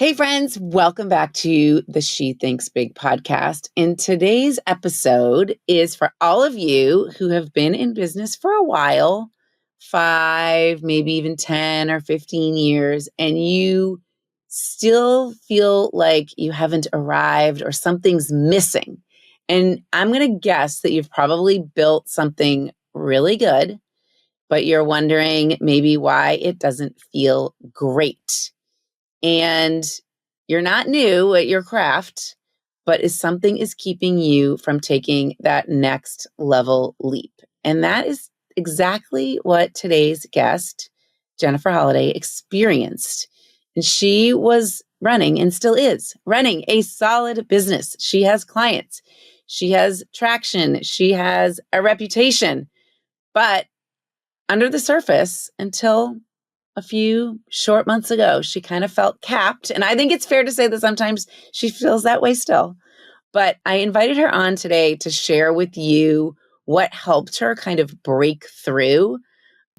Hey, friends, welcome back to the She Thinks Big podcast. And today's episode is for all of you who have been in business for a while, 5, maybe even 10 or 15 years, and you still feel like you haven't arrived or something's missing. And I'm going to guess that you've probably built something really good, but you're wondering maybe why it doesn't feel great. And you're not new at your craft, but something is keeping you from taking that next level leap. And that is exactly what today's guest, Jennifer Holaday, experienced. And she was running and still is running a solid business. She has clients, she has traction, she has a reputation, but under the surface, until a few short months ago, she kind of felt capped. And I think it's fair to say that sometimes she feels that way still. But I invited her on today to share with you what helped her kind of break through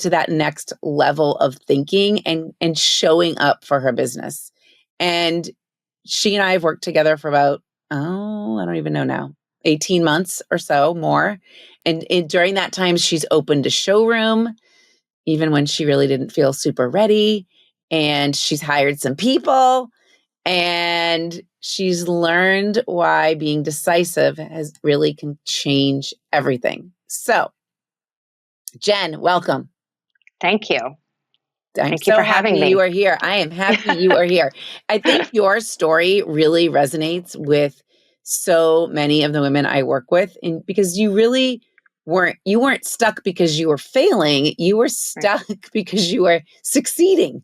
to that next level of thinking and showing up for her business. And she and I have worked together for about, I don't even know now, 18 months or so more. And during that time, she's opened a showroom, even when she really didn't feel super ready. And she's hired some people and she's learned why being decisive has really can change everything. So, Jen, welcome. Thank you. I'm so happy you are here. I am happy you are here. I think your story really resonates with so many of the women I work with, and because you really weren't stuck because you were failing, you were stuck because you were succeeding.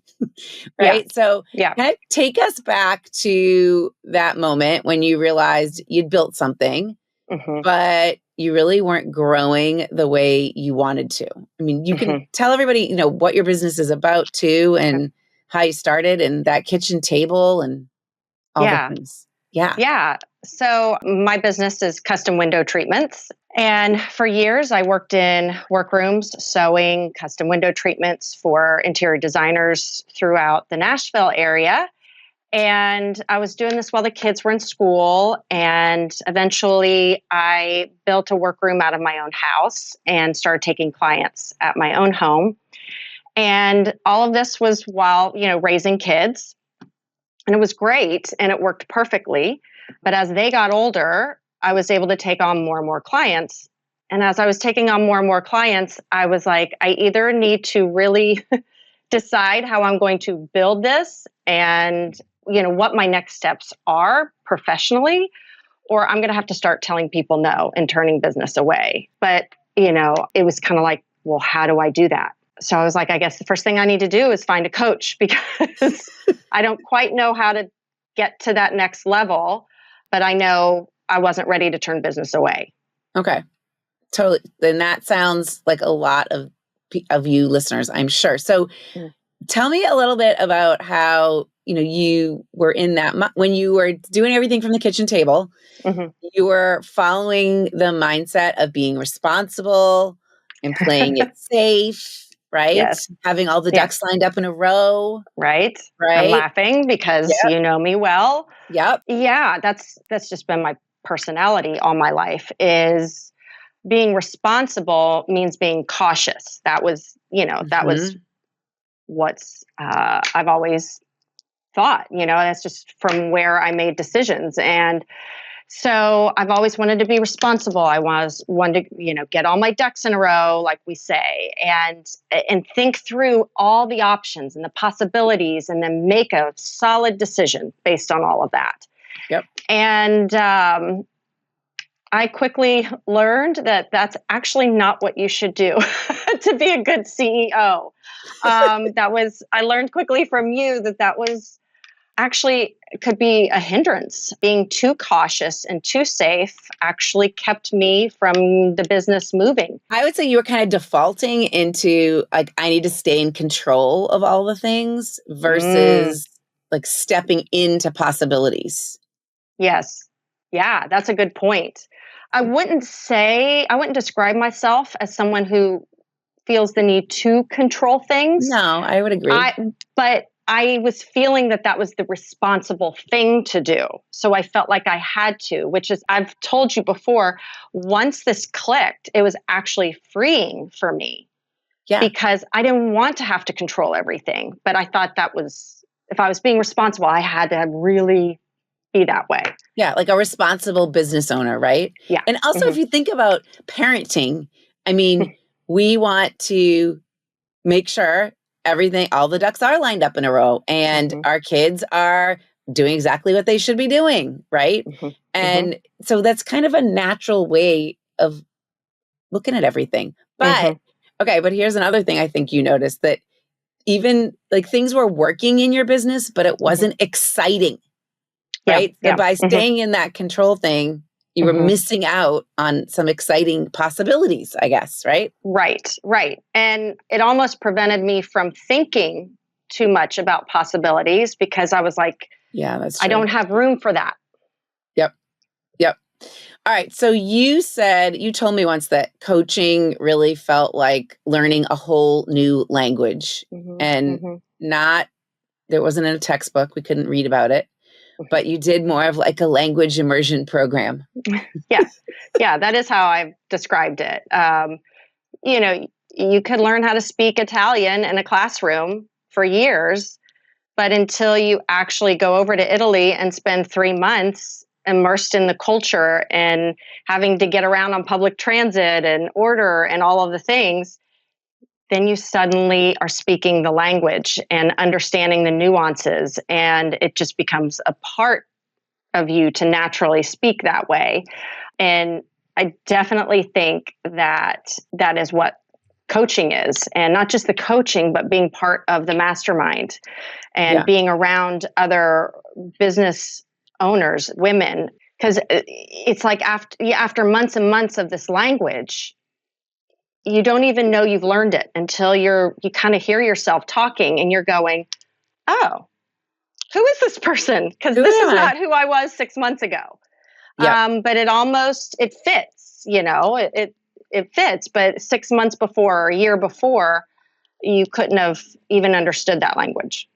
Right? Yeah. So Yeah. kind of take us back to that moment when you realized you'd built something, but you really weren't growing the way you wanted to. I mean, you can tell everybody, what your business is about too, and how you started and that kitchen table and all the things. Yeah. Yeah. So my business is custom window treatments. And for years, I worked in workrooms, sewing custom window treatments for interior designers throughout the Nashville area. And I was doing this while the kids were in school. And eventually I built a workroom out of my own house and started taking clients at my own home. And all of this was while, raising kids. And it was great and it worked perfectly. But as they got older, I was able to take on more and more clients. And as I was taking on more and more clients, I was like, I either need to really decide how I'm going to build this and, what my next steps are professionally, or I'm going to have to start telling people no and turning business away. But, it was kind of like, well, how do I do that? So I was like, I guess the first thing I need to do is find a coach because I don't quite know how to get to that next level, but I know I wasn't ready to turn business away. Okay. Totally. Then that sounds like a lot of you listeners, I'm sure. So tell me a little bit about how, you were in that, when you were doing everything from the kitchen table, you were following the mindset of being responsible and playing it safe, right? Yes. Having all the ducks lined up in a row. Right. Right. I'm laughing because you know me well. Yep. Yeah. That's just been my personality all my life. Is being responsible means being cautious. That was, that was what's I've always thought, that's just from where I made decisions. And so I've always wanted to be responsible. I wanted to, get all my ducks in a row, like we say, and think through all the options and the possibilities and then make a solid decision based on all of that. Yep. And I quickly learned that that's actually not what you should do to be a good CEO. I learned quickly from you that was actually could be a hindrance. Being too cautious and too safe actually kept me from the business moving. I would say you were kind of defaulting into like, I need to stay in control of all the things versus like stepping into possibilities. Yes. Yeah, that's a good point. I wouldn't describe myself as someone who feels the need to control things. No, I would agree. But I was feeling that that was the responsible thing to do. So I felt like I had to, which is, I've told you before, once this clicked, it was actually freeing for me Yeah. because I didn't want to have to control everything. But I thought that was, if I was being responsible, I had to really be that way. Yeah, like a responsible business owner, right? Yeah. And also, if you think about parenting, I mean, we want to make sure everything, all the ducks are lined up in a row and Mm-hmm. our kids are doing exactly what they should be doing, right? Mm-hmm. Mm-hmm. And so that's kind of a natural way of looking at everything. But Mm-hmm. okay, but here's another thing I think you noticed, that even like things were working in your business, but it Mm-hmm. wasn't exciting, Yeah. right? So Yeah. by Mm-hmm. staying in that control thing, you were Mm-hmm. missing out on some exciting possibilities, I guess, right? Right, right. And it almost prevented me from thinking too much about possibilities because I was like, Yeah, that's I true. don't have room for that. Yep. Yep. All right. So you told me once that coaching really felt like learning a whole new language, Mm-hmm. and Mm-hmm. not, there wasn't in a textbook. We couldn't read about it, but you did more of like a language immersion program. Yeah, yeah, that is how I've described it. You know, you could learn how to speak Italian in a classroom for years, but until you actually go over to Italy and spend 3 months immersed in the culture and having to get around on public transit and order and all of the things, then you suddenly are speaking the language and understanding the nuances. And it just becomes a part of you to naturally speak that way. And I definitely think that that is what coaching is. And not just the coaching, but being part of the mastermind and Yeah. being around other business owners, women. Because it's like after months and months of this language, you don't even know you've learned it until you kind of hear yourself talking and you're going, oh, who is this person? Because Who this is am I? not who I was 6 months ago. Yep. But it fits, it fits. But 6 months before or a year before, you couldn't have even understood that language.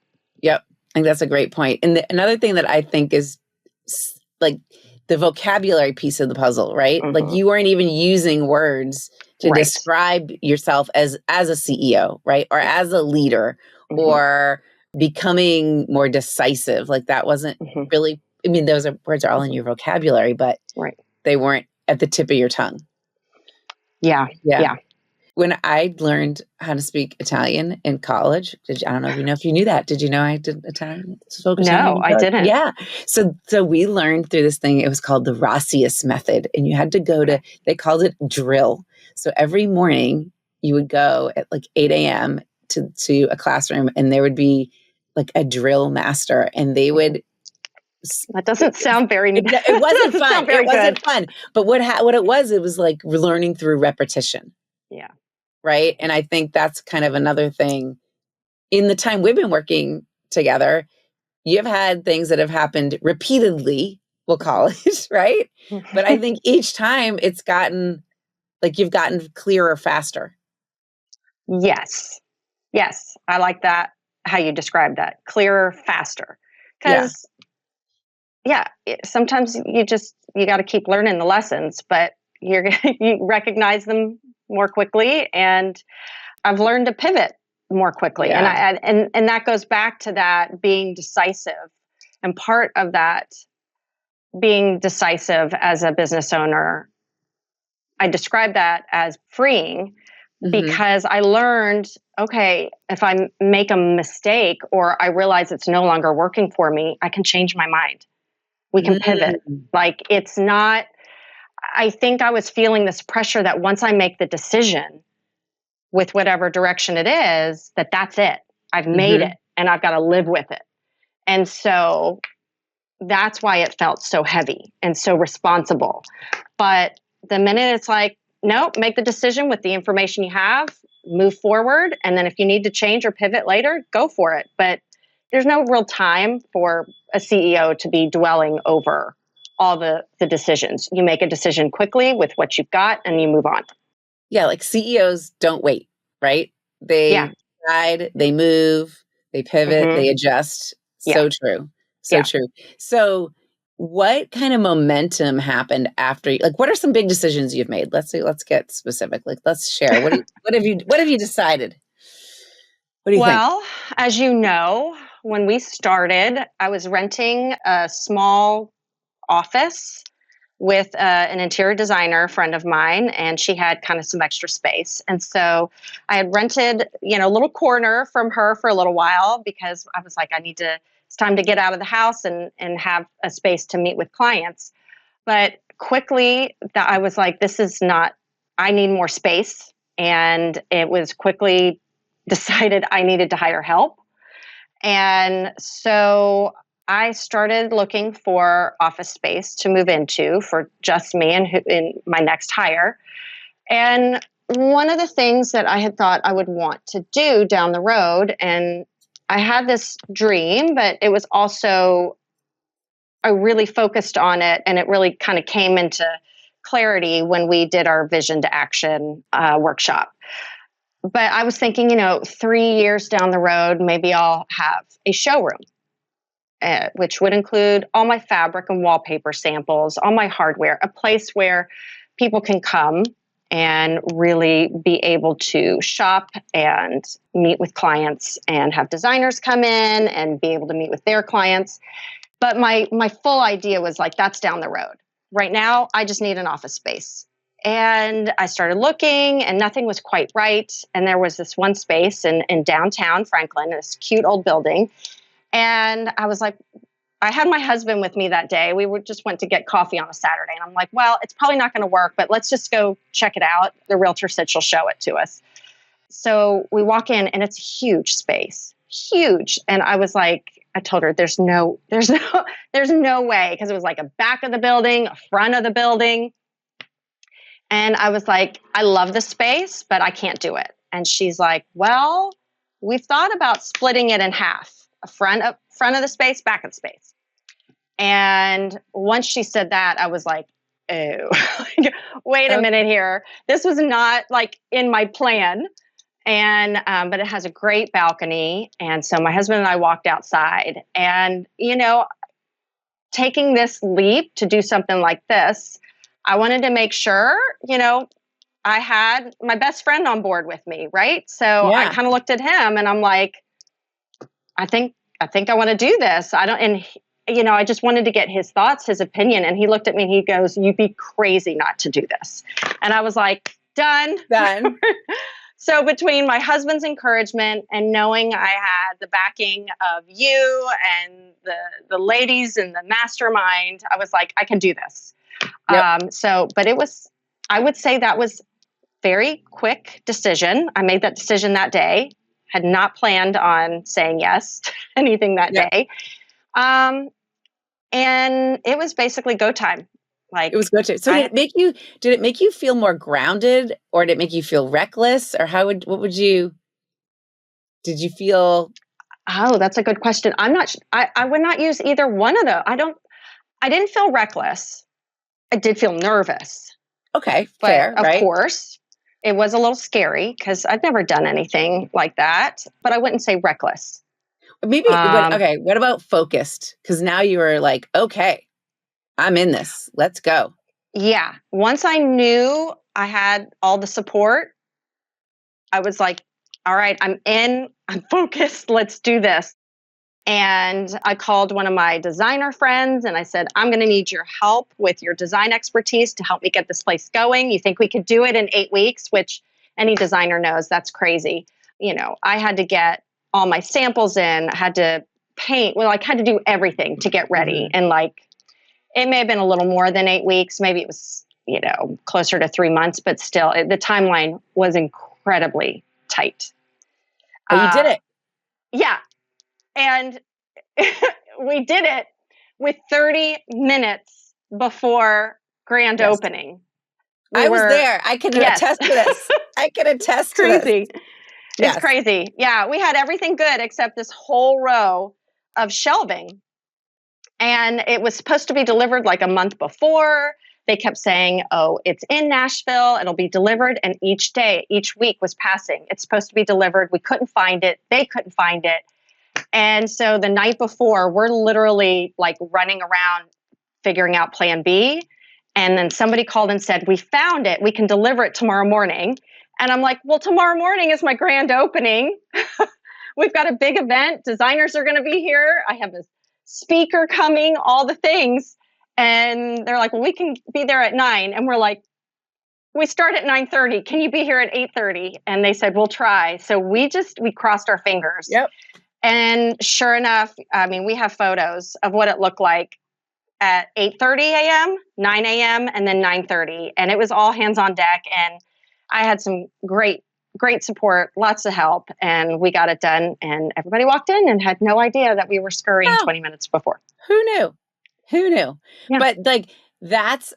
Yep. I think that's a great point. And another thing that I think is like the vocabulary piece of the puzzle, right? Like Mm-hmm. you weren't even using words to Right. describe yourself as a CEO, right? Or Yeah. as a leader, Mm-hmm. or becoming more decisive. Like that wasn't Mm-hmm. really, I mean, those words are all in Mm-hmm. your vocabulary, but Right. they weren't at the tip of your tongue. Yeah. Yeah. Yeah. When I learned how to speak Italian in college, I don't know if you knew that. Did you know I did Italian? Spoke Italian No, in I college? didn't. Yeah. So we learned through this thing. It was called the Rossius method, and you had to go to. They called it drill. So every morning you would go at like 8 a.m. to a classroom, and there would be like a drill master, and they would. That doesn't sound very. It wasn't fun. Sound very It wasn't good. fun. But what it was like learning through repetition. Yeah. Right. And I think that's kind of another thing. In the time we've been working together, you've had things that have happened repeatedly, we'll call it, right? But I think each time it's gotten, like, you've gotten clearer faster. Yes. Yes. I like that. How you described that. Clearer, faster. Yeah. Because sometimes you got to keep learning the lessons, but you recognize them more quickly. And I've learned to pivot more quickly. Yeah. And that goes back to that being decisive. And part of that being decisive as a business owner, I describe that as freeing Mm-hmm. because I learned, okay, if I make a mistake or I realize it's no longer working for me, I can change my mind. We can pivot. Mm-hmm. Like it's not, I think I was feeling this pressure that once I make the decision with whatever direction it is, that's it. I've made Mm-hmm. it and I've got to live with it. And so that's why it felt so heavy and so responsible. But the minute it's like, nope, make the decision with the information you have, move forward. And then if you need to change or pivot later, go for it. But there's no real time for a CEO to be dwelling over all the decisions. You make a decision quickly with what you've got and you move on. Yeah. Like CEOs don't wait, right? They Yeah. decide, they move, They pivot, Hmm. they adjust. Yeah. So true. So Yeah. true. So what kind of momentum happened after like what are some big decisions you've made? Let's get specific. Like let's share. What have you decided? What do you think? Well, as you know, when we started, I was renting a small office with an interior designer friend of mine, and she had kind of some extra space. And so I had rented, a little corner from her for a little while because I was like, it's time to get out of the house and have a space to meet with clients. But quickly, that I was like, this is not, I need more space. And it was quickly decided I needed to hire help. And so I started looking for office space to move into for just me and in my next hire. And one of the things that I had thought I would want to do down the road, and I had this dream, but it was also, I really focused on it, and it really kind of came into clarity when we did our vision to action workshop. But I was thinking, 3 years down the road, maybe I'll have a showroom, which would include all my fabric and wallpaper samples, all my hardware, a place where people can come and really be able to shop and meet with clients and have designers come in and be able to meet with their clients. But my full idea was like, that's down the road. Right now, I just need an office space. And I started looking and nothing was quite right. And there was this one space in downtown Franklin, this cute old building. And I was like, I had my husband with me that day. Just went to get coffee on a Saturday. And I'm like, well, it's probably not going to work, but let's just go check it out. The realtor said she'll show it to us. So we walk in and it's a huge space, huge. And I was like, I told her there's no way. Because it was like a back of the building, a front of the building. And I was like, I love the space, but I can't do it. And she's like, well, we've thought about splitting it in half, a front of the space, back of the space. And once she said that, I was like, oh, wait a minute here. This was not like in my plan. And, but it has a great balcony. And so my husband and I walked outside and, taking this leap to do something like this, I wanted to make sure, I had my best friend on board with me. Right. So I Yeah. kind of looked at him and I'm like, I think I want to do this. I just wanted to get his thoughts, his opinion. And he looked at me and he goes, you'd be crazy not to do this. And I was like, done. Done. So between my husband's encouragement and knowing I had the backing of you and the ladies in the mastermind, I was like, I can do this. Yep. But I would say that was very quick decision. I made that decision that day, had not planned on saying yes to anything that day. And it was basically go time. It was good too. So did it make you feel more grounded or did it make you feel reckless or did you feel? Oh, that's a good question. I would not use either one of those. I didn't feel reckless. I did feel nervous. Okay, But fair, of right? course, it was a little scary because I'd never done anything like that, but I wouldn't say reckless. Maybe, what about focused? Because now you were like, okay, I'm in this. Let's go. Yeah. Once I knew I had all the support, I was like, all right, I'm in, I'm focused, let's do this. And I called one of my designer friends and I said, I'm going to need your help with your design expertise to help me get this place going. You think we could do it in 8 weeks, which any designer knows that's crazy. I had to get all my samples in, I had to paint. Well, I had to do everything to get ready. Mm-hmm. And it may have been a little more than 8 weeks. Maybe it was, closer to 3 months, but still the timeline was incredibly tight. But you did it. Yeah. And we did it with 30 minutes before grand opening. I was there. I can attest to this. I can attest to this. Crazy. It's crazy. Yeah. We had everything good except this whole row of shelving. And it was supposed to be delivered like a month before. They kept saying, oh, it's in Nashville. It'll be delivered. And each week was passing. It's supposed to be delivered. We couldn't find it. They couldn't find it. And so the night before, we're literally like running around figuring out plan B. And then somebody called and said, we found it. We can deliver it tomorrow morning. And I'm like, well, tomorrow morning is my grand opening. We've got a big event. Designers are going to be here. I have a speaker coming, all the things. And they're like, well, we can be there at 9. And we're like, we start at 9:30. Can you be here at 8:30? And they said, we'll try. So we crossed our fingers. Yep. And sure enough, I mean, we have photos of what it looked like at 8:30 a.m., 9 a.m., and then 9:30. And it was all hands on deck. And I had some great support, lots of help, and we got it done. And everybody walked in and had no idea that we were scurrying 20 minutes before. Who knew? Who knew? Yeah. But like, that's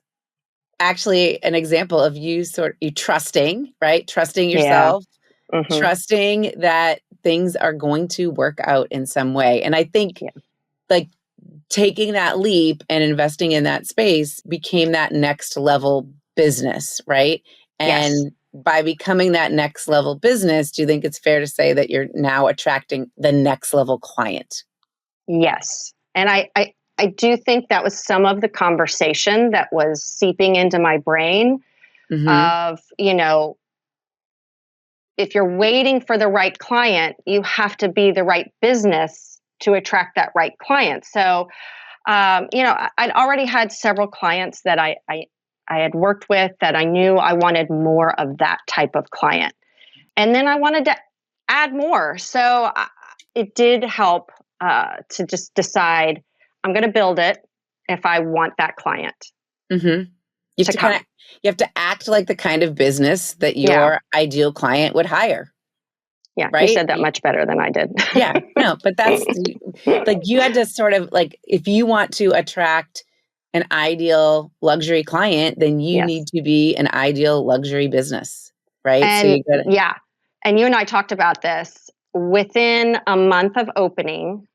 actually an example of you trusting, right? Trusting yourself, trusting that things are going to work out in some way. And I think like taking that leap and investing in that space became that next level business, right? And by becoming that next level business, do you think it's fair to say that you're now attracting the next level client? Yes. And I do think that was some of the conversation that was seeping into my brain of, you know, if you're waiting for the right client, you have to be the right business to attract that right client. So, you know, I'd already had several clients that I had worked with that I knew I wanted more of that type of client. And then I wanted to add more. So it did help to just decide I'm going to build it if I want that client. You have to act like the kind of business that your ideal client would hire. Yeah, right? You said that much better than I did. No, but that's like you had to sort of like, if you want to attract an ideal luxury client, then you need to be an ideal luxury business, right? And so you gotta, and you and I talked about this. Within a month of opening,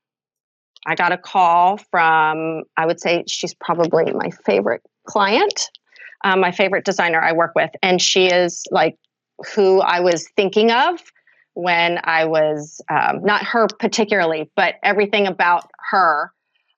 I got a call from, I would say she's probably my favorite client, my favorite designer I work with. And she is like who I was thinking of when I was, not her particularly, but everything about her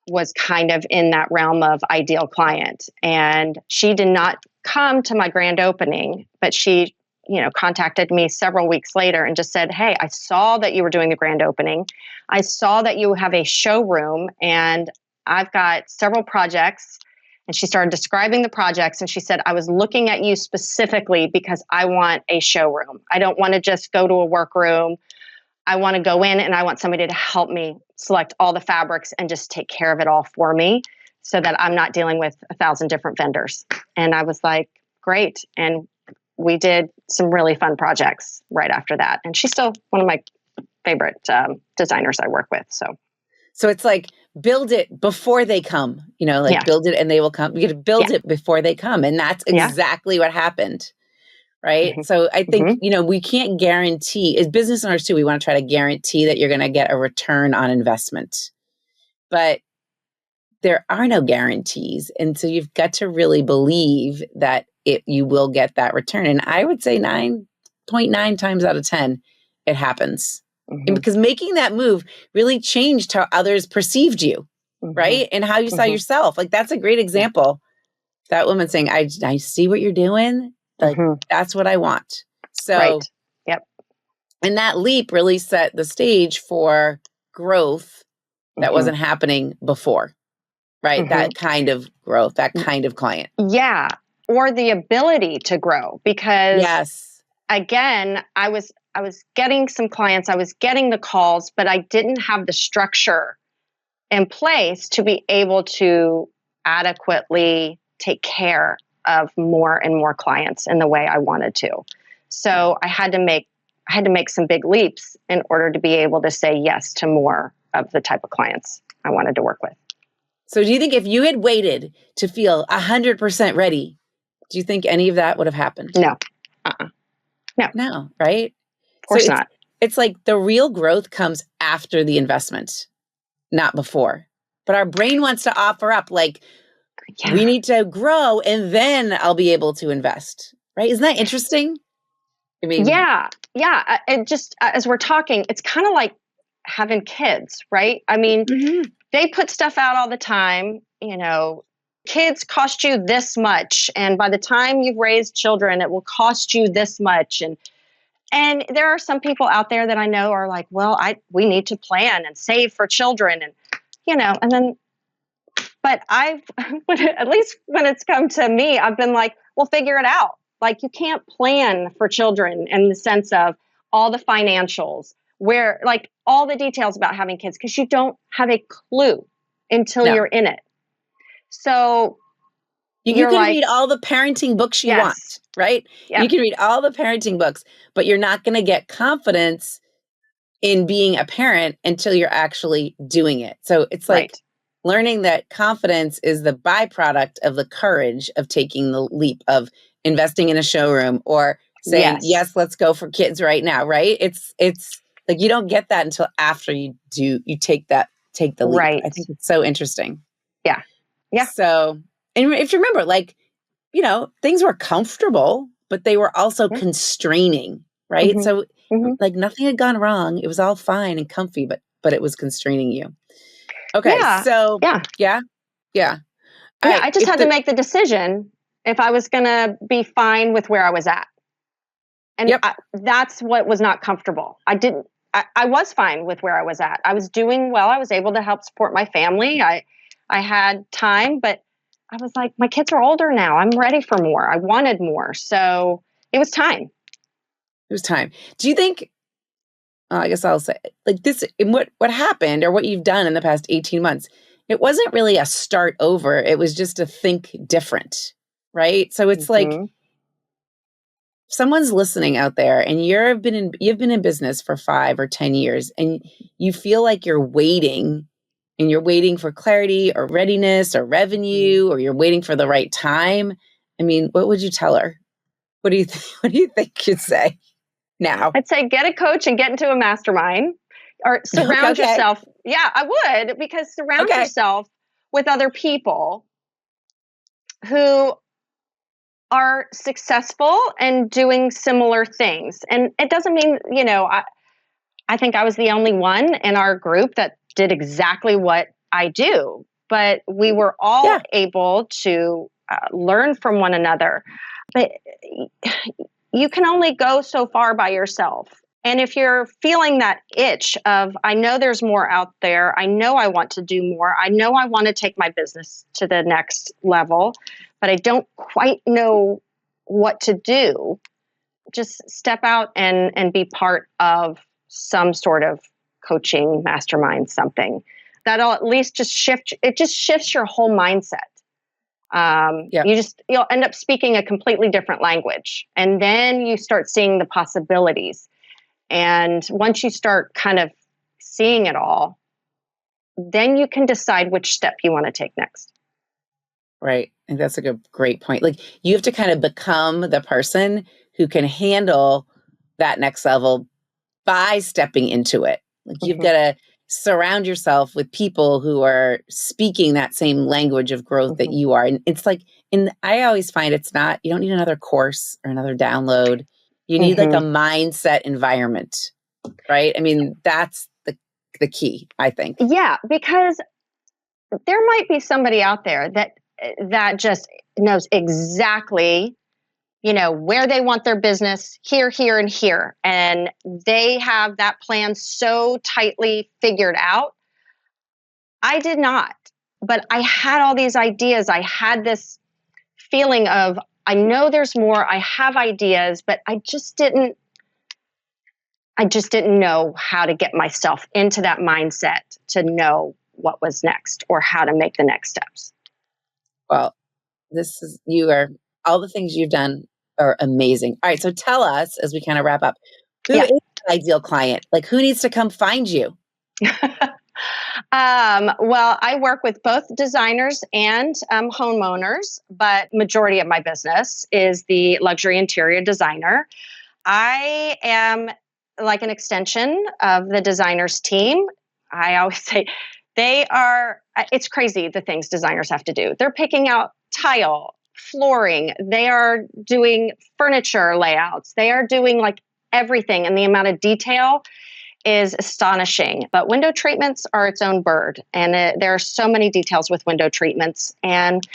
was kind of in that realm of ideal client. And she did not come to my grand opening, but she, you know, contacted me several weeks later and just said, hey, I saw that you were doing the grand opening. I saw that you have a showroom and I've got several projects. And she started describing the projects and she said, I was looking at you specifically because I want a showroom. I don't want to just go to a workroom. I want to go in and I want somebody to help me select all the fabrics and just take care of it all for me so that I'm not dealing with 1,000 different vendors. And I was like, great. And we did some really fun projects right after that. And she's still one of my favorite designers I work with. So it's like, build it before they come, you know, like build it and they will come. You got to build it before they come. And that's exactly what happened. Right. So I think, you know, we can't guarantee, as business owners too, we want to try to guarantee that you're going to get a return on investment. But there are no guarantees. And so you've got to really believe that you will get that return. And I would say 9.9 times out of 10, it happens. And because making that move really changed how others perceived you, right? And how you saw yourself. Like, that's a great example. That woman saying, I see what you're doing. Like, that's what I want. So, and that leap really set the stage for growth that wasn't happening before, right? That kind of growth, that kind of client. Yeah. Or the ability to grow because again, I was getting some clients, I was getting the calls, but I didn't have the structure in place to be able to adequately take care of more and more clients in the way I wanted to. So I had to make some big leaps in order to be able to say yes to more of the type of clients I wanted to work with. So do you think if you had waited to feel 100% ready, do you think any of that would have happened? No. No, right? Of course not. It's like the real growth comes after the investment, not before. But our brain wants to offer up like, we need to grow and then I'll be able to invest, right? Isn't that interesting? I mean, And just as we're talking, it's kind of like having kids, right? I mean, Mhm. they put stuff out all the time, kids cost you this much. And by the time you've raised children, it will cost you this much. And there are some people out there that I know are like, well, we need to plan and save for children. And then, but at least when it's come to me, I've been like, well, figure it out. Like, you can't plan for children in the sense of all the financials, where like all the details about having kids, because you don't have a clue until No. you're in it. So You you're can like, read all the parenting books you yes, want, right? You yep, can read all the parenting books, but you're not going to get confidence in being a parent until you're actually doing it. So it's like right, learning that confidence is the byproduct of the courage of taking the leap of investing in a showroom or saying, yes, yes, let's go for kids right now, right? It's like you don't get that until after you take the leap. I right, think it's so interesting. yeah, yeah, So, and if you remember, like, things were comfortable, but they were also yeah, constraining, right? hmm, So, hmm, like, nothing had gone wrong. It was all fine and comfy, but it was constraining you. Okay, yeah, so yeah, yeah, yeah. All yeah. right. I just If had to the make the decision if I was going to be fine with where I was at. And Yep, that's what was not comfortable. I was fine with where I was at. I was doing well. I was able to help support my family. I had time, but I was like, my kids are older now. I'm ready for more. I wanted more. So it was time. it was time. Do you think? I guess I'll say like this. In what happened or what you've done in the past 18 months? It wasn't really a start over. It was just a think different, right? So it's like Hmm. someone's listening out there and you've been in business for 5 or 10 years and you feel like you're waiting for clarity or readiness or Hmm. revenue or you're waiting for the right time. I mean, what would you tell her? What do you think you'd say now? I'd say get a coach and get into a mastermind, or surround Okay. yourself. Yeah, I would, because surround Okay. yourself with other people who are successful and doing similar things. And it doesn't mean, I think I was the only one in our group that did exactly what I do, but we were all Yeah. able to learn from one another. But you can only go so far by yourself. And if you're feeling that itch of, I know there's more out there, I know I want to do more, I know I want to take my business to the next level, but I don't quite know what to do, just step out and be part of some sort of coaching mastermind, something that'll at least just shifts your whole mindset. Yeah. You'll end up speaking a completely different language, and then you start seeing the possibilities. And once you start kind of seeing it all, then you can decide which step you want to take next. Right. And that's like a great point. Like you have to kind of become the person who can handle that next level by stepping into it. Like you've Hmm. got to surround yourself with people who are speaking that same language of growth that Hmm. you are. And it's like, and I always find you don't need another course or another download. You need like a Hmm. mindset environment, right? I mean, that's the key, I think. Yeah, because there might be somebody out there that just knows exactly, where they want their business, here, here, and here, and they have that plan so tightly figured out. I did not, but I had all these ideas. I had this feeling of, I know there's more, I have ideas, but I just didn't know how to get myself into that mindset to know what was next or how to make the next steps. Well, you are, all the things you've done are amazing. All right. So tell us as we kind of wrap up, who Yeah. is the ideal client? Like who needs to come find you? Well, I work with both designers and homeowners, but majority of my business is the luxury interior designer. I am like an extension of the designers team. I always say it's crazy the things designers have to do. They're picking out tile, flooring, they are doing furniture layouts, they are doing like everything, and the amount of detail. is astonishing. But window treatments are its own bird. And there are so many details with window treatments. And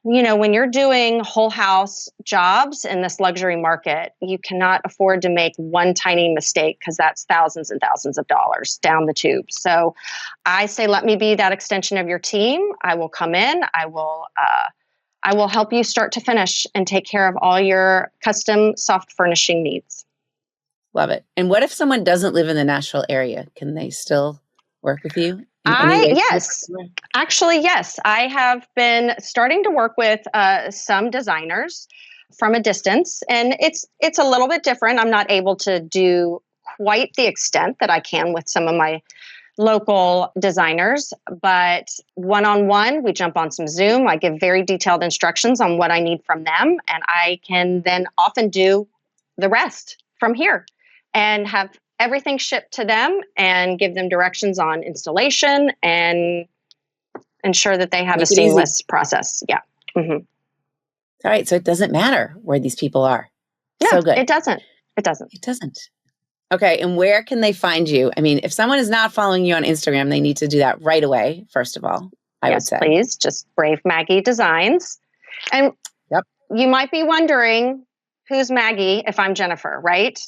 when you're doing whole house jobs in this luxury market, you cannot afford to make one tiny mistake because that's thousands and thousands of dollars down the tube. So I say, let me be that extension of your team. I will come in. I will help you start to finish and take care of all your custom soft furnishing needs. Love it. And what if someone doesn't live in the Nashville area? Can they still work with you in any way? Yes. Actually, yes. I have been starting to work with some designers from a distance, and it's a little bit different. I'm not able to do quite the extent that I can with some of my local designers, but one-on-one, we jump on some Zoom. I give very detailed instructions on what I need from them, and I can then often do the rest from here and have everything shipped to them and give them directions on installation and ensure that they have a seamless process. Yeah. Mm-hmm. All right. So it doesn't matter where these people are. Yeah, so good. It doesn't. Okay. And where can they find you? I mean, if someone is not following you on Instagram, they need to do that right away. First of all, I would say. Please. Just Brave Maggie Designs. And you might be wondering, who's Maggie if I'm Jennifer, right?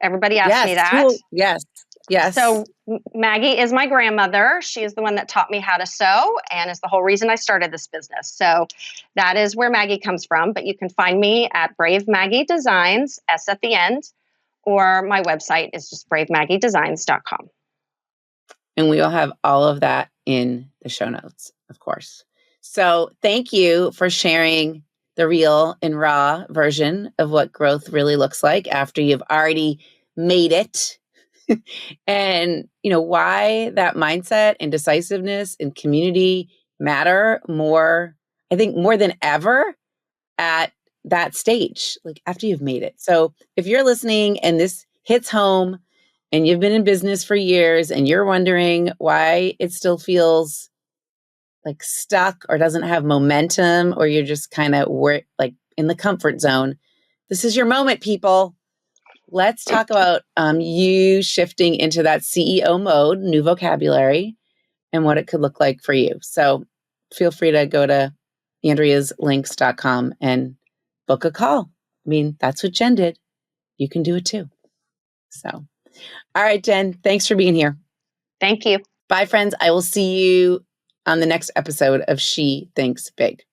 Everybody asks me that. Cool. Yes. So Maggie is my grandmother. She is the one that taught me how to sew and is the whole reason I started this business. So that is where Maggie comes from. But you can find me at Brave Maggie Designs, S at the end, or my website is just bravemaggiedesigns.com. And we will have all of that in the show notes, of course. So thank you for sharing the real and raw version of what growth really looks like after you've already made it. And, why that mindset and decisiveness and community matter more, I think more than ever at that stage, like after you've made it. So if you're listening and this hits home and you've been in business for years and you're wondering why it still feels like stuck or doesn't have momentum, or you're just kind of like in the comfort zone, this is your moment, people. Let's talk about you shifting into that CEO mode, new vocabulary, and what it could look like for you. So feel free to go to andreaslinks.com and book a call. I mean, that's what Jen did. You can do it too. So, all right, Jen, thanks for being here. Thank you. Bye, friends. I will see you on the next episode of She Thinks Big.